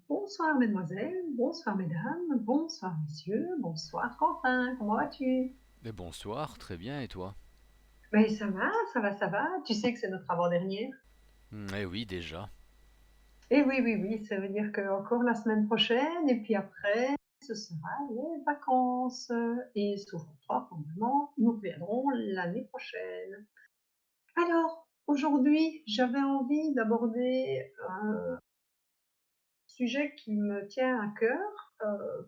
Bonsoir mesdemoiselles, bonsoir mesdames, bonsoir messieurs, bonsoir Quentin, comment vas-tu? Mais bonsoir, très bien, et toi? Mais ça va, ça va, ça va. Tu sais que c'est notre avant-dernière? Eh oui, déjà. Et oui, oui, oui, ça veut dire que encore la semaine prochaine, et puis après, ce sera les vacances. Et souviens-toi, probablement, nous reviendrons l'année prochaine. Alors, aujourd'hui, j'avais envie d'aborder un sujet qui me tient à cœur,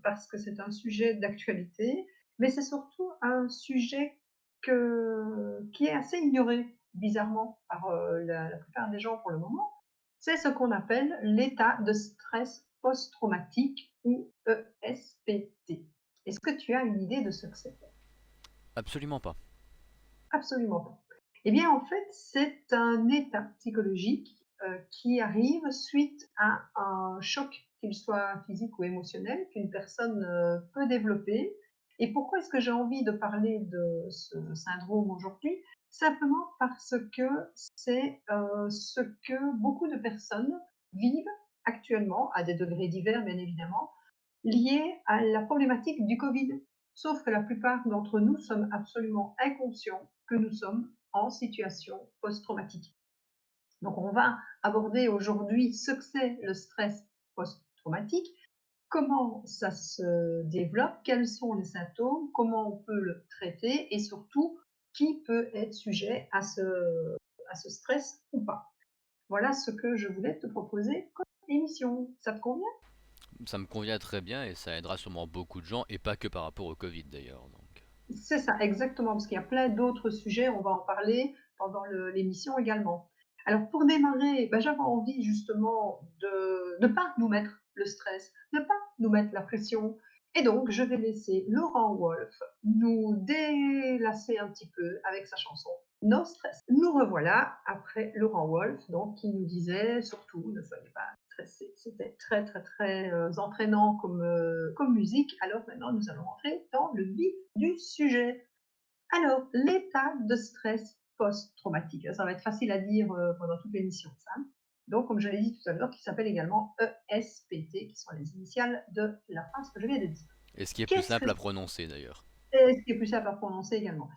parce que c'est un sujet d'actualité, mais c'est surtout un sujet qui est assez ignoré, bizarrement, par la plupart des gens pour le moment. C'est ce qu'on appelle l'état de stress post-traumatique ou ESPT. Est-ce que tu as une idée de ce que c'est? Absolument pas. Absolument pas. Eh bien, en fait, c'est un état psychologique qui arrive suite à un choc, qu'il soit physique ou émotionnel, qu'une personne peut développer. Et pourquoi est-ce que j'ai envie de parler de ce syndrome aujourd'hui? Simplement parce que c'est ce que beaucoup de personnes vivent actuellement, à des degrés divers, bien évidemment, liés à la problématique du Covid. Sauf que la plupart d'entre nous sommes absolument inconscients que nous sommes en situation post-traumatique. Donc on va aborder aujourd'hui ce que c'est le stress post-traumatique, comment ça se développe, quels sont les symptômes, comment on peut le traiter et surtout qui peut être sujet à ce stress ou pas. Voilà ce que je voulais te proposer comme émission. Ça te convient? Ça me convient très bien et ça aidera sûrement beaucoup de gens, et pas que par rapport au Covid d'ailleurs. Donc. C'est ça, exactement, parce qu'il y a plein d'autres sujets, on va en parler pendant l'émission également. Alors pour démarrer, ben, j'avais envie justement de ne pas nous mettre le stress, ne pas nous mettre la pression. Et donc, je vais laisser Laurent Wolf nous délasser un petit peu avec sa chanson No Stress. Nous revoilà après Laurent Wolf, donc, qui nous disait surtout ne soyez pas stressés. C'était très, très, très entraînant comme musique. Alors maintenant, nous allons entrer dans le vif du sujet. Alors, l'état de stress post-traumatique. Ça va être facile à dire pendant toute l'émission, ça. Donc, comme je l'ai dit tout à l'heure, qui s'appelle également ESPT, qui sont les initiales de la phrase que je viens de dire. Et ce qui est plus Qu'est-ce que simple à prononcer d'ailleurs. c'est ce qui est plus simple à prononcer également?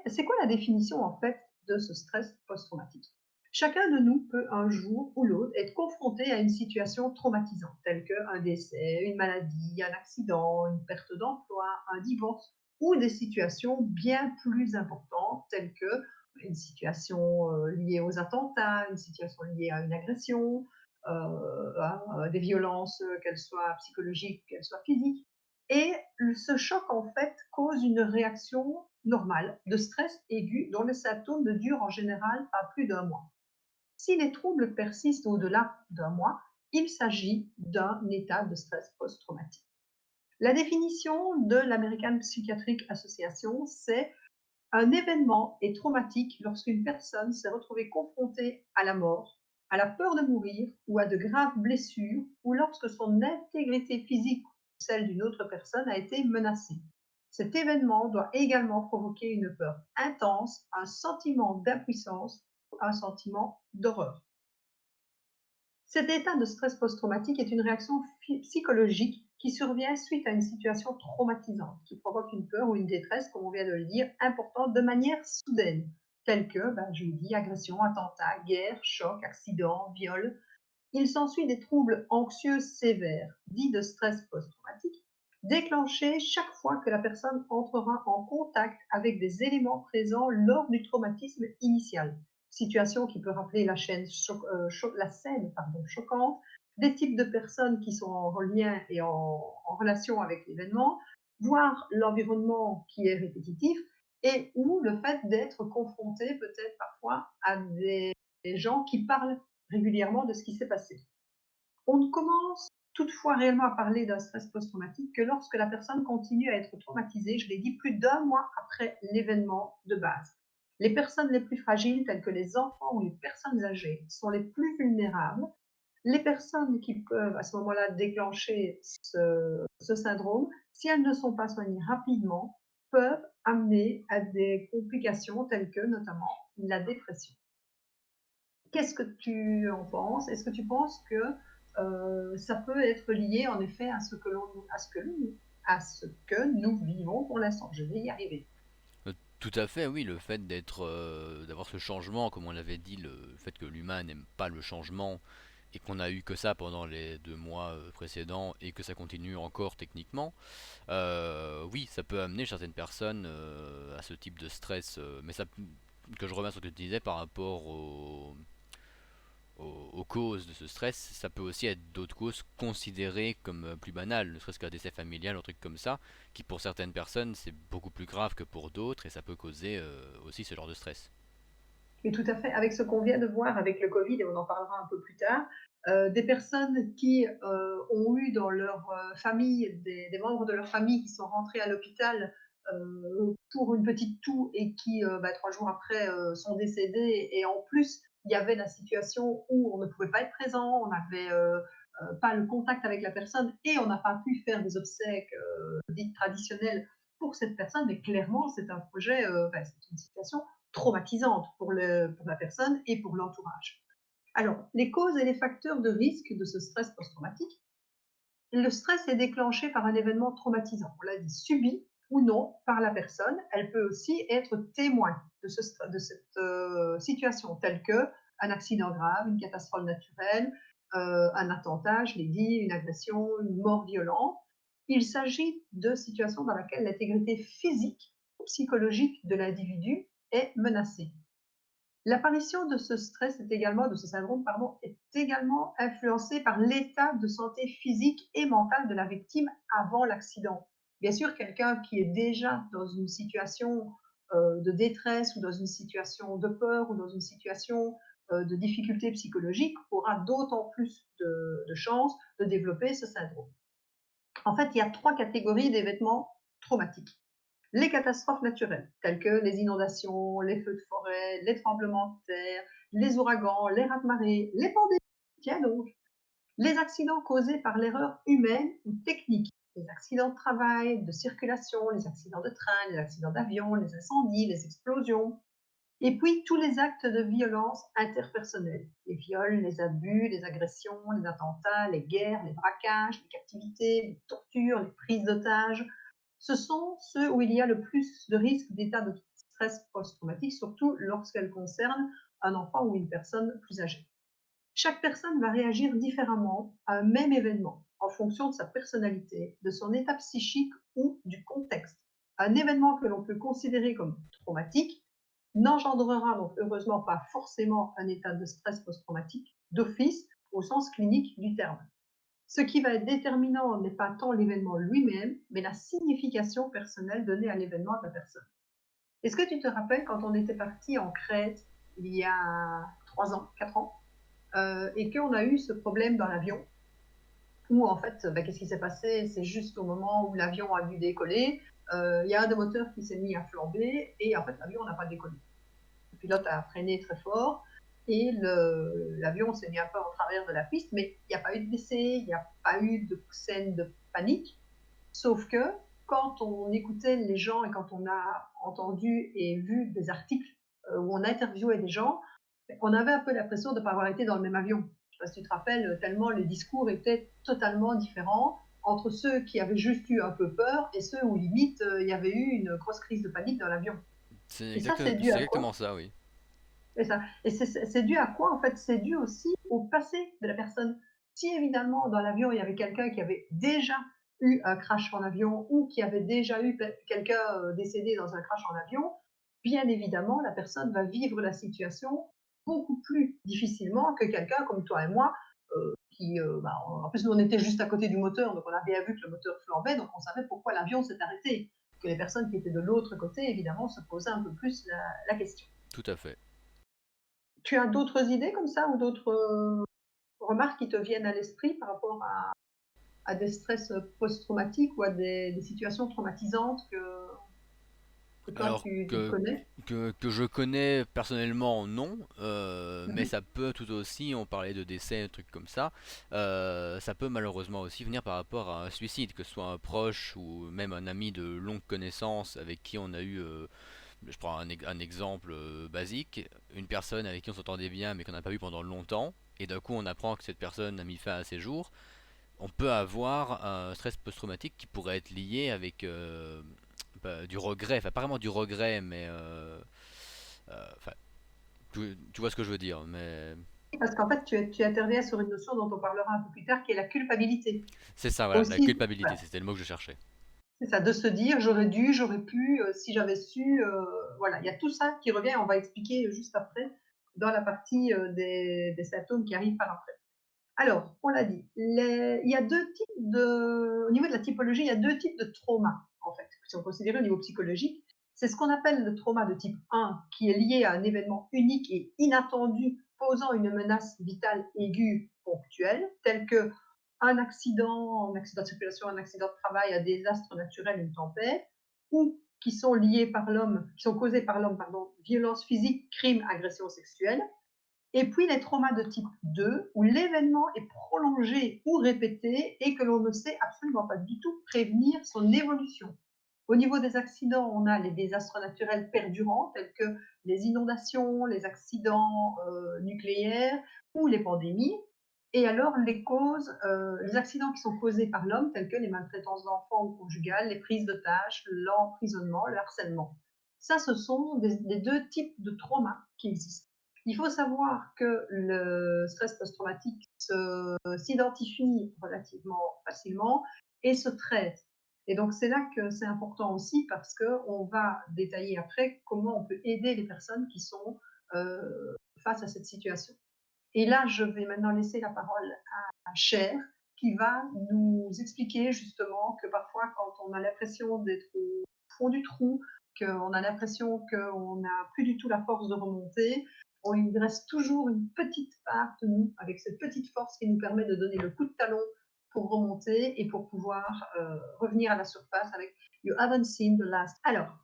C'est quoi la définition en fait de ce stress post-traumatique? Chacun de nous peut un jour ou l'autre être confronté à une situation traumatisante, telle qu'un décès, une maladie, un accident, une perte d'emploi, un divorce, ou des situations bien plus importantes, telles que une situation liée aux attentats, une situation liée à une agression, à des violences, qu'elles soient psychologiques, qu'elles soient physiques. Et ce choc, en fait, cause une réaction normale de stress aigu dont les symptômes ne durent en général pas plus d'un mois. Si les troubles persistent au-delà d'un mois, il s'agit d'un état de stress post-traumatique. La définition de l'American Psychiatric Association, c'est un événement est traumatique lorsqu'une personne s'est retrouvée confrontée à la mort, à la peur de mourir ou à de graves blessures, ou lorsque son intégrité physique ou celle d'une autre personne a été menacée. Cet événement doit également provoquer une peur intense, un sentiment d'impuissance, un sentiment d'horreur. Cet état de stress post-traumatique est une réaction psychologique qui survient suite à une situation traumatisante, qui provoque une peur ou une détresse, comme on vient de le dire, importante de manière soudaine, telle que, je vous dis, agression, attentat, guerre, choc, accident, viol. Il s'ensuit des troubles anxieux sévères, dits de stress post-traumatique, déclenchés chaque fois que la personne entrera en contact avec des éléments présents lors du traumatisme initial. Situation qui peut rappeler la scène choquante, des types de personnes qui sont en lien et en relation avec l'événement, voire l'environnement qui est répétitif, et ou le fait d'être confronté peut-être parfois à des gens qui parlent régulièrement de ce qui s'est passé. On ne commence toutefois réellement à parler d'un stress post-traumatique que lorsque la personne continue à être traumatisée, je l'ai dit, plus d'un mois après l'événement de base. Les personnes les plus fragiles, telles que les enfants ou les personnes âgées, sont les plus vulnérables. Les personnes qui peuvent à ce moment-là déclencher ce syndrome, si elles ne sont pas soignées rapidement, peuvent amener à des complications telles que notamment la dépression. Qu'est-ce que tu en penses? Est-ce que tu penses que ça peut être lié en effet à ce que nous vivons pour l'instant. Je vais y arriver. Tout à fait, oui, le fait d'avoir ce changement, comme on l'avait dit, le fait que l'humain n'aime pas le changement et qu'on a eu que ça pendant les 2 mois précédents et que ça continue encore techniquement, oui, ça peut amener certaines personnes à ce type de stress, mais ça, que je reviens sur ce que tu disais par rapport aux causes de ce stress, ça peut aussi être d'autres causes considérées comme plus banales, ne serait-ce qu'un décès familial, un truc comme ça, qui pour certaines personnes c'est beaucoup plus grave que pour d'autres et ça peut causer aussi ce genre de stress. Mais tout à fait, avec ce qu'on vient de voir avec le Covid, et on en parlera un peu plus tard, des personnes qui ont eu dans leur famille des membres de leur famille qui sont rentrés à l'hôpital pour une petite toux et qui, 3 jours après, sont décédés. Et en plus, il y avait la situation où on ne pouvait pas être présent, on n'avait pas le contact avec la personne et on n'a pas pu faire des obsèques dites traditionnelles pour cette personne. Mais clairement, c'est un projet, c'est une situation traumatisante pour la personne et pour l'entourage. Alors, les causes et les facteurs de risque de ce stress post-traumatique. Le stress est déclenché par un événement traumatisant, on l'a dit, subi ou non par la personne. Elle peut aussi être témoin de cette situation, telle que un accident grave, une catastrophe naturelle, un attentat, je l'ai dit, une agression, une mort violente. Il s'agit de situations dans lesquelles l'intégrité physique ou psychologique de l'individu est menacée. L'apparition de ce stress est également, de ce syndrome, pardon, est également influencée par l'état de santé physique et mentale de la victime avant l'accident. Bien sûr, quelqu'un qui est déjà dans une situation de détresse ou dans une situation de peur ou dans une situation de difficulté psychologique aura d'autant plus de chances de développer ce syndrome. En fait, il y a 3 catégories d'événements traumatiques. Les catastrophes naturelles, telles que les inondations, les feux de forêt, les tremblements de terre, les ouragans, les raz-de-marée, les pandémies, tiens donc, les accidents causés par l'erreur humaine ou technique, les accidents de travail, de circulation, les accidents de train, les accidents d'avion, les incendies, les explosions, et puis tous les actes de violence interpersonnelle, les viols, les abus, les agressions, les attentats, les guerres, les braquages, les captivités, les tortures, les prises d'otages. Ce sont ceux où il y a le plus de risque d'état de stress post-traumatique, surtout lorsqu'elles concernent un enfant ou une personne plus âgée. Chaque personne va réagir différemment à un même événement en fonction de sa personnalité, de son état psychique ou du contexte. Un événement que l'on peut considérer comme traumatique n'engendrera donc heureusement pas forcément un état de stress post-traumatique d'office au sens clinique du terme. Ce qui va être déterminant n'est pas tant l'événement lui-même, mais la signification personnelle donnée à l'événement de la personne. Est-ce que tu te rappelles quand on était parti en Crète il y a 3 ans, 4 ans, et qu'on a eu ce problème dans l'avion, où en fait, qu'est-ce qui s'est passé? C'est juste au moment où l'avion a dû décoller, il y a un des moteurs qui s'est mis à flamber et en fait l'avion n'a pas décollé. Le pilote a freiné très fort et l'avion s'est mis un peu en travers de la piste, mais il n'y a pas eu de décès, il n'y a pas eu de scène de panique, sauf que quand on écoutait les gens et quand on a entendu et vu des articles où on interviewait des gens, on avait un peu l'impression de ne pas avoir été dans le même avion. Je ne sais pas si tu te rappelles, tellement les discours étaient totalement différents entre ceux qui avaient juste eu un peu peur et ceux où limite il y avait eu une grosse crise de panique dans l'avion. Et ça, c'est dû C'est à quoi? exactement ça, oui. Et ça. Et c'est dû à quoi? En fait, c'est dû aussi au passé de la personne. Si évidemment dans l'avion il y avait quelqu'un qui avait déjà eu un crash en avion ou qui avait déjà eu quelqu'un décédé dans un crash en avion, bien évidemment la personne va vivre la situation beaucoup plus difficilement que quelqu'un comme toi et moi qui, en plus nous on était juste à côté du moteur, donc on a bien vu que le moteur flambait, donc on savait pourquoi l'avion s'est arrêté. Que les personnes qui étaient de l'autre côté évidemment se posaient un peu plus la question. Tout à fait. Tu as d'autres idées comme ça ou d'autres remarques qui te viennent à l'esprit par rapport à des stress post-traumatiques ou à des situations traumatisantes que toi Alors tu connais? que je connais personnellement, non, mais Mhm. ça peut tout aussi, on parlait de décès, un truc comme ça peut malheureusement aussi venir par rapport à un suicide, que ce soit un proche ou même un ami de longue connaissance avec qui on a eu, je prends un exemple basique, une personne avec qui on s'entendait bien mais qu'on n'a pas vu pendant longtemps, et d'un coup on apprend que cette personne a mis fin à ses jours, on peut avoir un stress post-traumatique qui pourrait être lié avec du regret, enfin pas vraiment du regret, mais enfin, tu vois ce que je veux dire, mais Parce qu'en fait, tu interviens sur une notion dont on parlera un peu plus tard, qui est la culpabilité. c'est ça, voilà, la Aussi, culpabilité, voilà, c'était le mot que je cherchais. c'est ça, de se dire j'aurais dû, j'aurais pu, si j'avais su, voilà, il y a tout ça qui revient, on va expliquer juste après dans la partie des symptômes qui arrivent par après. Alors, on l'a dit, il y a deux types de, au niveau de la typologie, il y a deux types de traumas, en fait, qui sont considérés au niveau psychologique. C'est ce qu'on appelle le trauma de type 1, qui est lié à un événement unique et inattendu, posant une menace vitale aiguë ponctuelle, tel que un accident de circulation, un accident de travail, un désastre naturel, une tempête, ou qui sont liés par l'homme, qui sont causés par l'homme, pardon, violence physique, crime, agression sexuelle. Et puis les traumas de type 2, où l'événement est prolongé ou répété et que l'on ne sait absolument pas du tout prévenir son évolution. Au niveau des accidents, on a les désastres naturels perdurants, tels que les inondations, les accidents nucléaires ou les pandémies. Et alors les causes, les accidents qui sont causés par l'homme, tels que les maltraitances d'enfants ou conjugales, les prises d'otages, l'emprisonnement, le harcèlement. Ça, ce sont les deux types de traumas qui existent. Il faut savoir que le stress post-traumatique s'identifie relativement facilement et se traite. Et donc c'est là que c'est important aussi parce qu'on va détailler après comment on peut aider les personnes qui sont face à cette situation. Et là, je vais maintenant laisser la parole à Cher qui va nous expliquer justement que parfois quand on a l'impression d'être au fond du trou, qu'on a l'impression qu'on n'a plus du tout la force de remonter, il reste toujours une petite part de nous avec cette petite force qui nous permet de donner le coup de talon pour remonter et pour pouvoir revenir à la surface avec You haven't seen the last. Alors,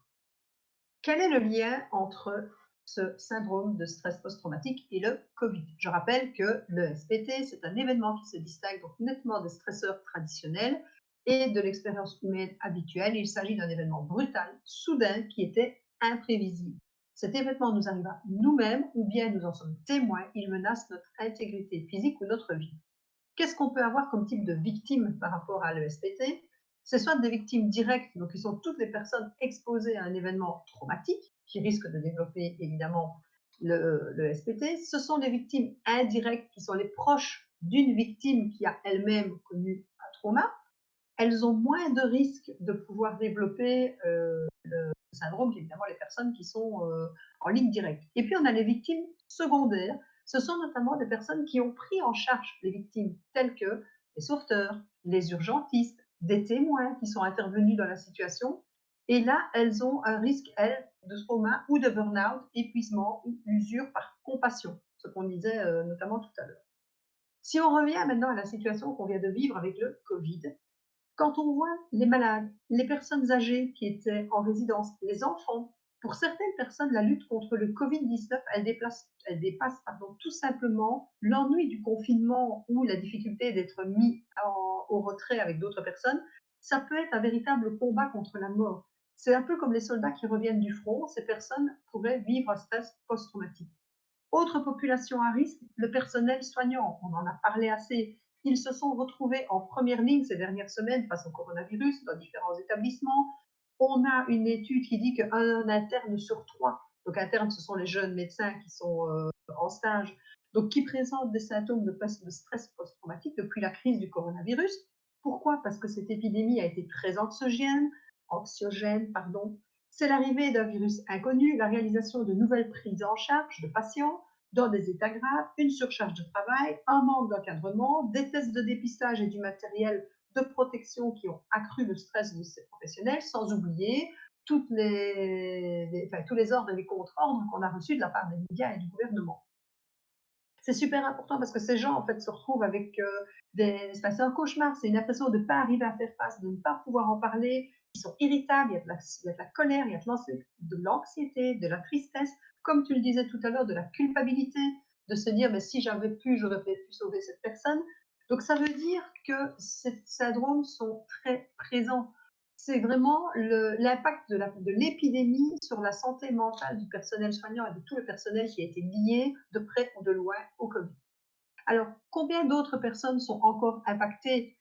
quel est le lien entre ce syndrome de stress post-traumatique et le Covid? Je rappelle que le SPT, c'est un événement qui se distingue donc nettement des stresseurs traditionnels et de l'expérience humaine habituelle. Il s'agit d'un événement brutal, soudain, qui était imprévisible. Cet événement nous arrive à nous-mêmes ou bien nous en sommes témoins. Il menace notre intégrité physique ou notre vie. Qu'est-ce qu'on peut avoir comme type de victime par rapport à l'ESPT? C'est soit des victimes directes, donc qui sont toutes les personnes exposées à un événement traumatique, qui risquent de développer évidemment le SPT. Ce sont des victimes indirectes, qui sont les proches d'une victime qui a elle-même connu un trauma. Elles ont moins de risques de pouvoir développer le syndrome qu'évidemment les personnes qui sont en ligne directe. Et puis on a les victimes secondaires. Ce sont notamment des personnes qui ont pris en charge les victimes, telles que les sauveteurs, les urgentistes, des témoins qui sont intervenus dans la situation. Et là, elles ont un risque, elles, de trauma ou de burn-out, épuisement ou usure par compassion, ce qu'on disait notamment tout à l'heure. Si on revient maintenant à la situation qu'on vient de vivre avec le Covid, quand on voit les malades, les personnes âgées qui étaient en résidence, les enfants, pour certaines personnes, la lutte contre le Covid-19, elle dépasse tout simplement l'ennui du confinement ou la difficulté d'être mis au retrait avec d'autres personnes. Ça peut être un véritable combat contre la mort. C'est un peu comme les soldats qui reviennent du front, ces personnes pourraient vivre un stress post-traumatique. Autre population à risque, le personnel soignant. On en a parlé assez. Ils se sont retrouvés en première ligne ces dernières semaines face au coronavirus dans différents établissements. On a une étude qui dit qu'un interne sur trois, donc interne, ce sont les jeunes médecins qui sont en stage, donc qui présentent des symptômes de stress post-traumatique depuis la crise du coronavirus. Pourquoi? Parce que cette épidémie a été très anxiogène, pardon. C'est l'arrivée d'un virus inconnu, la réalisation de nouvelles prises en charge de patients dans des états graves, une surcharge de travail, un manque d'encadrement, des tests de dépistage et du matériel de protection qui ont accru le stress de ces professionnels, sans oublier tous les ordres et les contre-ordres qu'on a reçus de la part des médias et du gouvernement. C'est super important parce que ces gens en fait se retrouvent avec c'est un cauchemar, c'est une impression de ne pas arriver à faire face, de ne pas pouvoir en parler, ils sont irritables, il y a de la colère, il y a de l'anxiété, de la tristesse, comme tu le disais tout à l'heure, de la culpabilité, de se dire mais si j'avais pu, j'aurais peut-être pu sauver cette personne. Donc ça veut dire que ces syndromes sont très présents. C'est vraiment l'impact de l'épidémie sur la santé mentale du personnel soignant et de tout le personnel qui a été lié de près ou de loin au Covid. Alors, combien d'autres personnes sont encore impactées?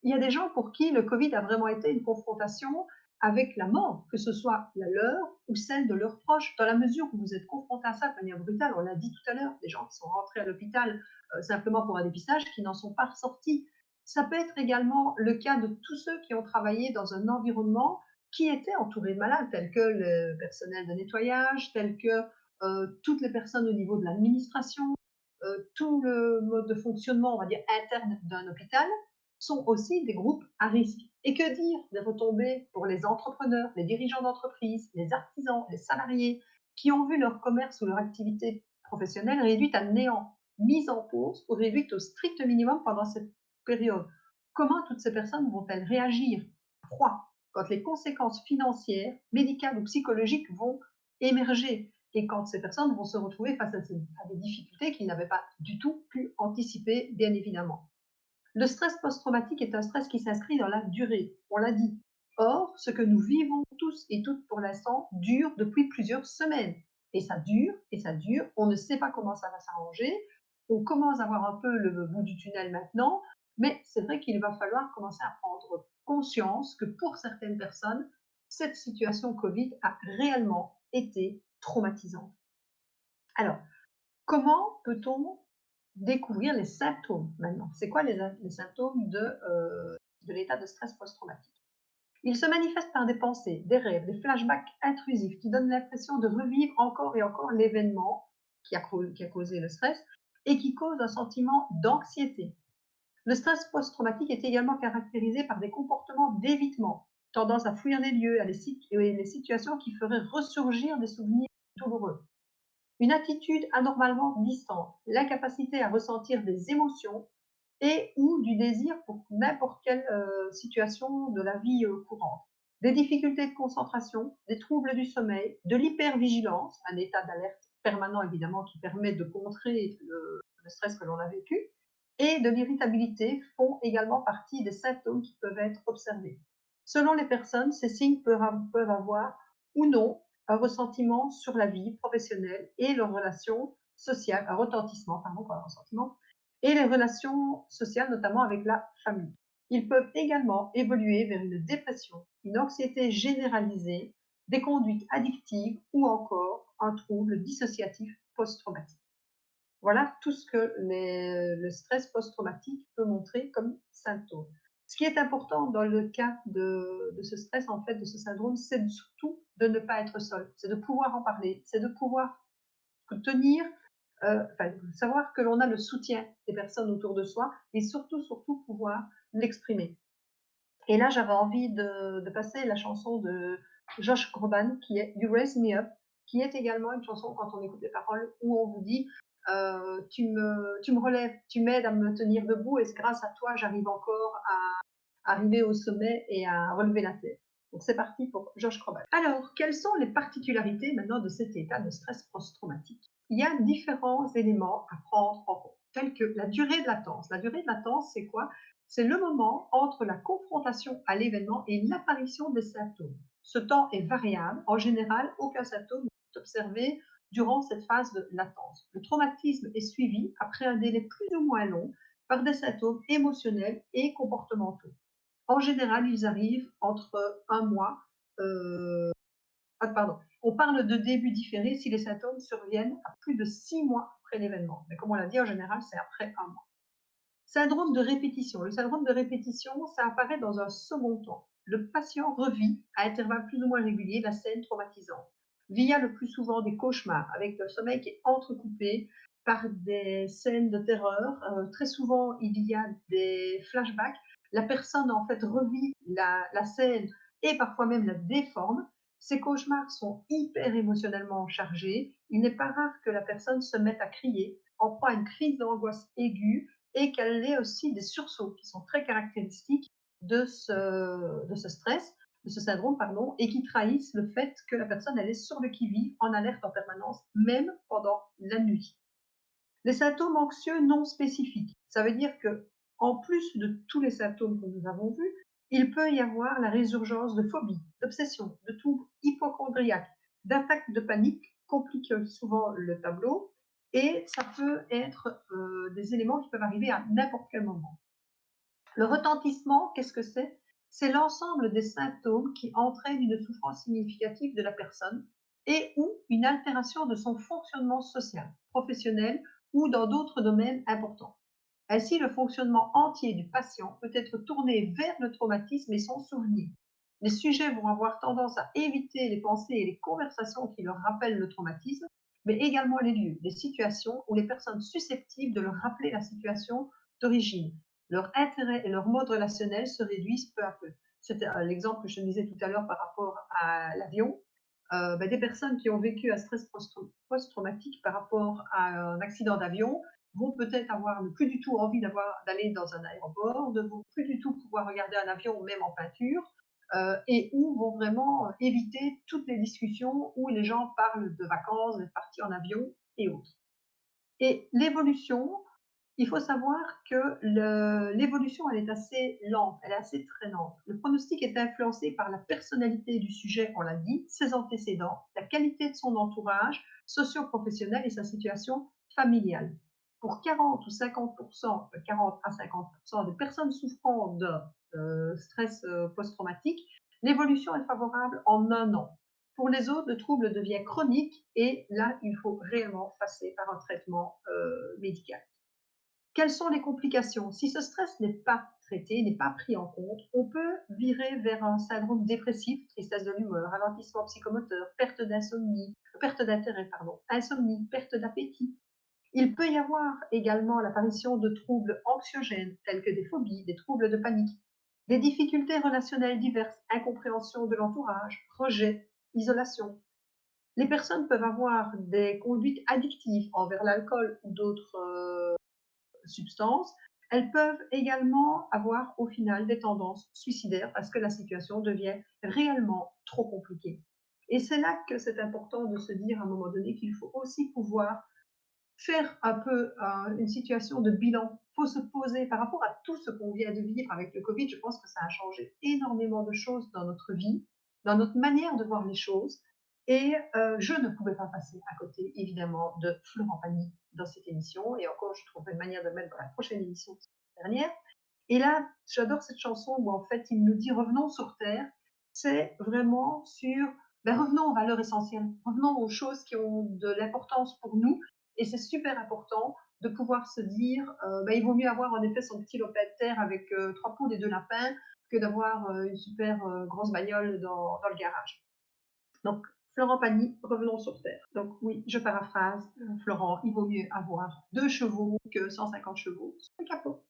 Il y a des gens pour qui le Covid a vraiment été une confrontation avec la mort, que ce soit la leur ou celle de leurs proches, dans la mesure où vous êtes confronté à ça de manière brutale. On l'a dit tout à l'heure, des gens qui sont rentrés à l'hôpital simplement pour un dépistage, qui n'en sont pas ressortis. Ça peut être également le cas de tous ceux qui ont travaillé dans un environnement qui était entouré de malades, tels que le personnel de nettoyage, tels que toutes les personnes au niveau de l'administration, tout le mode de fonctionnement, on va dire, interne d'un hôpital, sont aussi des groupes à risque. Et que dire des retombées pour les entrepreneurs, les dirigeants d'entreprise, les artisans, les salariés, qui ont vu leur commerce ou leur activité professionnelle réduite à néant, mise en pause ou réduite au strict minimum pendant cette période. Comment toutes ces personnes vont-elles réagir à froid quand les conséquences financières, médicales ou psychologiques vont émerger et quand ces personnes vont se retrouver face à des difficultés qu'ils n'avaient pas du tout pu anticiper, bien évidemment. Le stress post-traumatique est un stress qui s'inscrit dans la durée, on l'a dit. Or, ce que nous vivons tous et toutes pour l'instant dure depuis plusieurs semaines. Et ça dure, on ne sait pas comment ça va s'arranger, on commence à voir un peu le bout du tunnel maintenant, mais c'est vrai qu'il va falloir commencer à prendre conscience que pour certaines personnes, cette situation Covid a réellement été traumatisante. Alors, comment peut-on découvrir les symptômes maintenant? C'est quoi les symptômes de l'état de stress post-traumatique? Ils se manifestent par des pensées, des rêves, des flashbacks intrusifs qui donnent l'impression de revivre encore et encore l'événement qui a causé le stress et qui cause un sentiment d'anxiété. Le stress post-traumatique est également caractérisé par des comportements d'évitement, tendance à fuir les lieux et les situations qui feraient ressurgir des souvenirs douloureux. Une attitude anormalement distante, l'incapacité à ressentir des émotions et ou du désir pour n'importe quelle situation de la vie courante. Des difficultés de concentration, des troubles du sommeil, de l'hypervigilance, un état d'alerte permanent évidemment qui permet de contrer le stress que l'on a vécu, et de l'irritabilité font également partie des symptômes qui peuvent être observés. Selon les personnes, ces signes peuvent avoir ou non un ressentiment sur la vie professionnelle et leurs relations sociales, un retentissement, pardon, pas un ressentiment, et les relations sociales, notamment avec la famille. Ils peuvent également évoluer vers une dépression, une anxiété généralisée, des conduites addictives ou encore un trouble dissociatif post-traumatique. Voilà tout ce que le stress post-traumatique peut montrer comme symptômes. Ce qui est important dans le cas de ce stress, en fait, de ce syndrome, c'est surtout de ne pas être seul, c'est de pouvoir en parler, c'est de pouvoir tenir, enfin, savoir que l'on a le soutien des personnes autour de soi et surtout, surtout pouvoir l'exprimer. Et là, j'avais envie de passer la chanson de Josh Groban qui est You Raise Me Up, qui est également une chanson, quand on écoute les paroles, où on vous dit tu me relèves, tu m'aides à me tenir debout et c'est grâce à toi, j'arrive encore à arriver au sommet et à relever la tête. Donc c'est parti pour Josh Groban. Alors, quelles sont les particularités maintenant de cet état de stress post-traumatique? Il y a différents éléments à prendre en compte, tels que la durée de latence. La durée de latence, c'est quoi? C'est le moment entre la confrontation à l'événement et l'apparition des symptômes. Ce temps est variable. En général, aucun symptôme n'est observé durant cette phase de latence. Le traumatisme est suivi après un délai plus ou moins long par des symptômes émotionnels et comportementaux. En général, ils arrivent entre un mois. Pardon. On parle de début différé si les symptômes surviennent à plus de 6 mois après l'événement. Mais comme on l'a dit, en général, c'est après un mois. Syndrome de répétition. Le syndrome de répétition, ça apparaît dans un second temps. Le patient revit à intervalles plus ou moins réguliers la scène traumatisante, via le plus souvent des cauchemars, avec le sommeil qui est entrecoupé par des scènes de terreur. Très souvent, il y a des flashbacks. La personne, en fait, revit la scène et parfois même la déforme. Ces cauchemars sont hyper émotionnellement chargés. Il n'est pas rare que la personne se mette à crier, en proie à une crise d'angoisse aiguë et qu'elle ait aussi des sursauts qui sont très caractéristiques de ce stress, de ce syndrome, pardon, et qui trahissent le fait que la personne elle est sur le qui-vive, en alerte en permanence, même pendant la nuit. Les symptômes anxieux non spécifiques, ça veut dire que en plus de tous les symptômes que nous avons vus, il peut y avoir la résurgence de phobies, d'obsessions, de troubles hypochondriaques, d'attaques de panique, compliquent souvent le tableau, et ça peut être des éléments qui peuvent arriver à n'importe quel moment. Le retentissement, qu'est-ce que c'est? C'est l'ensemble des symptômes qui entraînent une souffrance significative de la personne et ou une altération de son fonctionnement social, professionnel ou dans d'autres domaines importants. Ainsi, le fonctionnement entier du patient peut être tourné vers le traumatisme et son souvenir. Les sujets vont avoir tendance à éviter les pensées et les conversations qui leur rappellent le traumatisme, mais également les lieux, les situations ou les personnes susceptibles de leur rappeler la situation d'origine. Leur intérêt et leur mode relationnel se réduisent peu à peu. C'était l'exemple que je te disais tout à l'heure par rapport à l'avion. Des personnes qui ont vécu un stress post-traumatique par rapport à un accident d'avion vont peut-être avoir ne plus du tout envie d'aller dans un aéroport, ne vont plus du tout pouvoir regarder un avion même en peinture, et où vont vraiment éviter toutes les discussions où les gens parlent de vacances, de parties en avion et autres. Et l'évolution, il faut savoir que l'évolution, elle est assez lente, elle est assez traînante. Le pronostic est influencé par la personnalité du sujet, on l'a dit, ses antécédents, la qualité de son entourage socio-professionnel et sa situation familiale. Pour 40 ou 50%, 40 à 50% des personnes souffrant de stress post-traumatique, l'évolution est favorable en un an. Pour les autres, le trouble devient chronique et là, il faut réellement passer par un traitement médical. Quelles sont les complications? Si ce stress n'est pas traité, n'est pas pris en compte, on peut virer vers un syndrome dépressif, tristesse de l'humeur, ralentissement psychomoteur, perte d'insomnie, perte d'intérêt, pardon, insomnie, perte d'appétit. Il peut y avoir également l'apparition de troubles anxiogènes tels que des phobies, des troubles de panique, des difficultés relationnelles diverses, incompréhension de l'entourage, rejet, isolation. Les personnes peuvent avoir des conduites addictives envers l'alcool ou d'autres substances. Elles peuvent également avoir au final des tendances suicidaires parce que la situation devient réellement trop compliquée. Et c'est là que c'est important de se dire à un moment donné qu'il faut aussi pouvoir faire un peu une situation de bilan. Il faut se poser par rapport à tout ce qu'on vient de vivre avec le Covid. Je pense que ça a changé énormément de choses dans notre vie, dans notre manière de voir les choses. Et je ne pouvais pas passer à côté, évidemment, de Florent Pagny dans cette émission. Et encore, je trouverai une manière de le mettre dans la prochaine émission dernière. Et là, j'adore cette chanson où en fait il nous dit revenons sur Terre. C'est vraiment sur revenons aux valeurs essentielles, revenons aux choses qui ont de l'importance pour nous. Et c'est super important de pouvoir se dire il vaut mieux avoir en effet son petit lopin de terre avec 3 poules et 2 lapins que d'avoir une super grosse bagnole dans le garage. Donc, Florent Pagny, revenons sur Terre. Donc oui, je paraphrase, Florent, il vaut mieux avoir 2 chevaux que 150 chevaux sur le capot.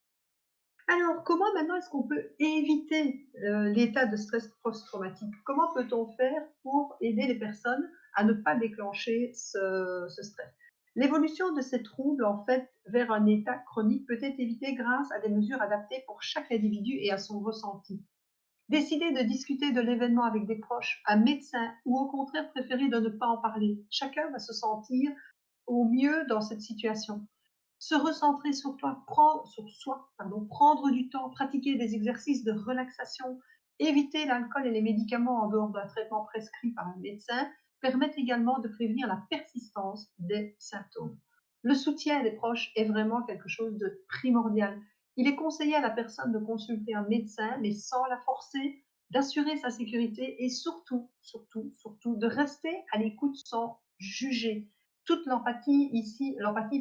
Alors, comment maintenant est-ce qu'on peut éviter l'état de stress post-traumatique? Comment peut-on faire pour aider les personnes à ne pas déclencher ce stress? L'évolution de ces troubles, en fait, vers un état chronique peut être évitée grâce à des mesures adaptées pour chaque individu et à son ressenti. Décider de discuter de l'événement avec des proches, un médecin, ou au contraire préférer de ne pas en parler. Chacun va se sentir au mieux dans cette situation. Se recentrer sur soi, pardon, prendre du temps, pratiquer des exercices de relaxation, éviter l'alcool et les médicaments en dehors d'un traitement prescrit par un médecin permettent également de prévenir la persistance des symptômes. Le soutien des proches est vraiment quelque chose de primordial. Il est conseillé à la personne de consulter un médecin, mais sans la forcer, d'assurer sa sécurité et surtout, surtout, surtout, de rester à l'écoute sans juger. Toute l'empathie,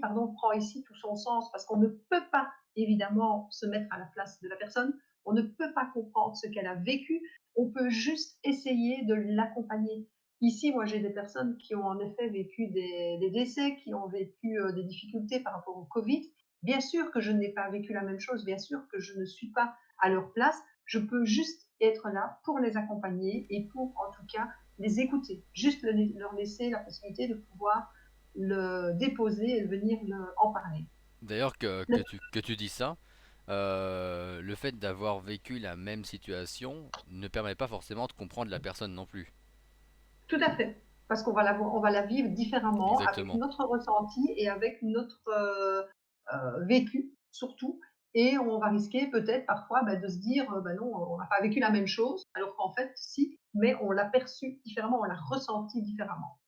pardon, prend ici tout son sens parce qu'on ne peut pas évidemment se mettre à la place de la personne, on ne peut pas comprendre ce qu'elle a vécu, on peut juste essayer de l'accompagner. Ici, moi, j'ai des personnes qui ont en effet vécu des décès, qui ont vécu des difficultés par rapport au Covid. Bien sûr que je n'ai pas vécu la même chose, bien sûr que je ne suis pas à leur place, je peux juste être là pour les accompagner et pour en tout cas les écouter, juste leur laisser la possibilité de pouvoir le déposer et venir en parler. D'ailleurs que tu dis ça, le fait d'avoir vécu la même situation ne permet pas forcément de comprendre la personne non plus. Tout à fait, parce on va la vivre différemment, avec Exactement. notre ressenti et avec notre vécu surtout. Et on va risquer peut-être parfois de se dire, non, on n'a pas vécu la même chose, alors qu'en fait, si, mais on l'a perçu différemment, on l'a ressenti différemment.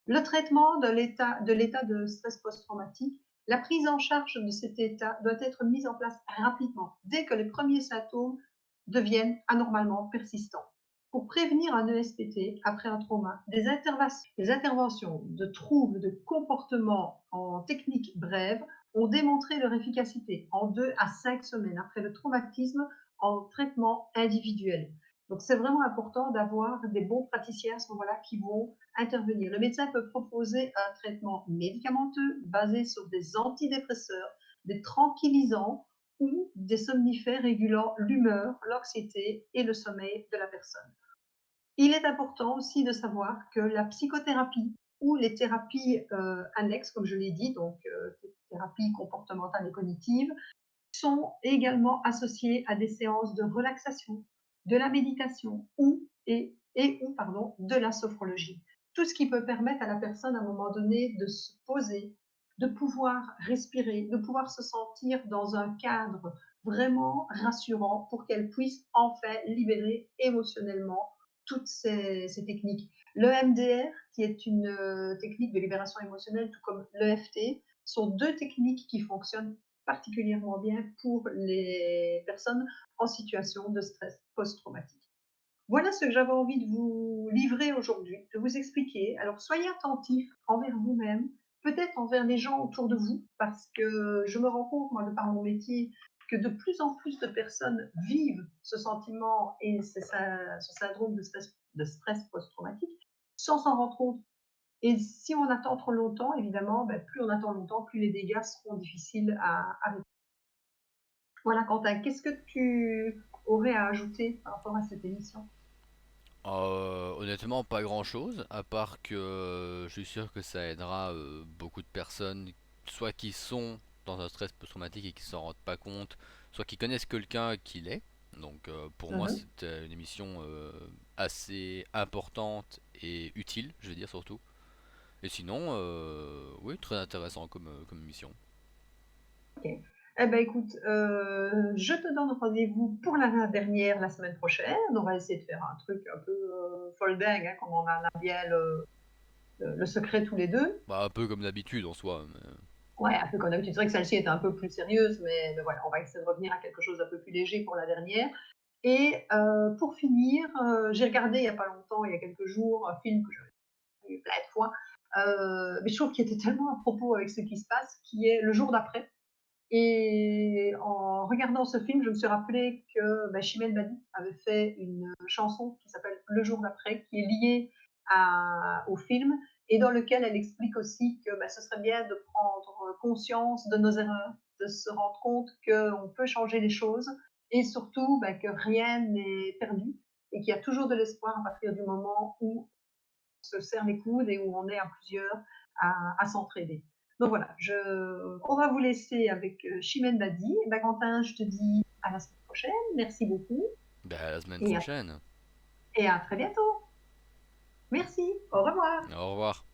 Le traitement de l'état de stress post-traumatique, la prise en charge de cet état doit être mise en place rapidement, dès que les premiers symptômes deviennent anormalement persistants. Pour prévenir un ESPT après un trauma, des interventions de troubles de comportement en technique brève ont démontré leur efficacité en 2 à 5 semaines après le traumatisme en traitement individuel. Donc c'est vraiment important d'avoir des bons praticiens à ce moment-là qui vont intervenir. Le médecin peut proposer un traitement médicamenteux basé sur des antidépresseurs, des tranquillisants ou des somnifères régulant l'humeur, l'anxiété et le sommeil de la personne. Il est important aussi de savoir que la psychothérapie ou les thérapies annexes, comme je l'ai dit, donc thérapie comportementale et cognitive, sont également associées à des séances de relaxation, de la méditation ou pardon, de la sophrologie. Tout ce qui peut permettre à la personne à un moment donné de se poser, de pouvoir respirer, de pouvoir se sentir dans un cadre vraiment rassurant pour qu'elle puisse enfin libérer émotionnellement toutes ces techniques. Le MDR, qui est une technique de libération émotionnelle, tout comme l'EFT, sont deux techniques qui fonctionnent particulièrement bien pour les personnes en situation de stress post-traumatique. Voilà ce que j'avais envie de vous livrer aujourd'hui, de vous expliquer. Alors soyez attentifs envers vous-même, peut-être envers les gens autour de vous, parce que je me rends compte, moi, de par mon métier, que de plus en plus de personnes vivent ce sentiment et ce syndrome de stress post-traumatique sans s'en rendre compte. Et si on attend trop longtemps, évidemment, ben, plus on attend longtemps, plus les dégâts seront difficiles à réparer. Voilà, Quentin, qu'est-ce que tu aurais à ajouter par rapport à cette émission? Honnêtement, pas grand-chose, à part que je suis sûr que ça aidera beaucoup de personnes, soit qui sont dans un stress post-traumatique et qui s'en rendent pas compte, soit qui connaissent quelqu'un qui l'est. Donc pour moi, Mhm. c'est une émission assez importante et utile, je veux dire surtout. Et sinon, oui, très intéressant comme émission. Ok. Eh ben, écoute, je te donne rendez-vous pour la dernière la semaine prochaine. On va essayer de faire un truc un peu folding, hein, comme on en a bien le secret tous les deux. Bah, un peu comme d'habitude en soi. Ouais, un peu comme d'habitude. C'est vrai que celle-ci était un peu plus sérieuse, mais voilà, on va essayer de revenir à quelque chose d'un peu plus léger pour la dernière. Et pour finir, j'ai regardé il y a pas longtemps, il y a quelques jours, un film que j'avais vu plein de fois, mais je trouve qu'il était tellement à propos avec ce qui se passe, qui est Le jour d'après. Et en regardant ce film, je me suis rappelé que bah, Chimène Badi avait fait une chanson qui s'appelle Le jour d'après, qui est liée au film et dans lequel elle explique aussi que bah, ce serait bien de prendre conscience de nos erreurs, de se rendre compte qu'on peut changer les choses et surtout bah, que rien n'est perdu et qu'il y a toujours de l'espoir à partir du moment où on se serre les coudes et où on est à plusieurs à s'entraider. Donc voilà, on va vous laisser avec Chimène Badi. Ben, Quentin, je te dis à la semaine prochaine. Merci beaucoup Bah, à la semaine et à, prochaine. et à très bientôt. Merci. Au revoir. Au revoir.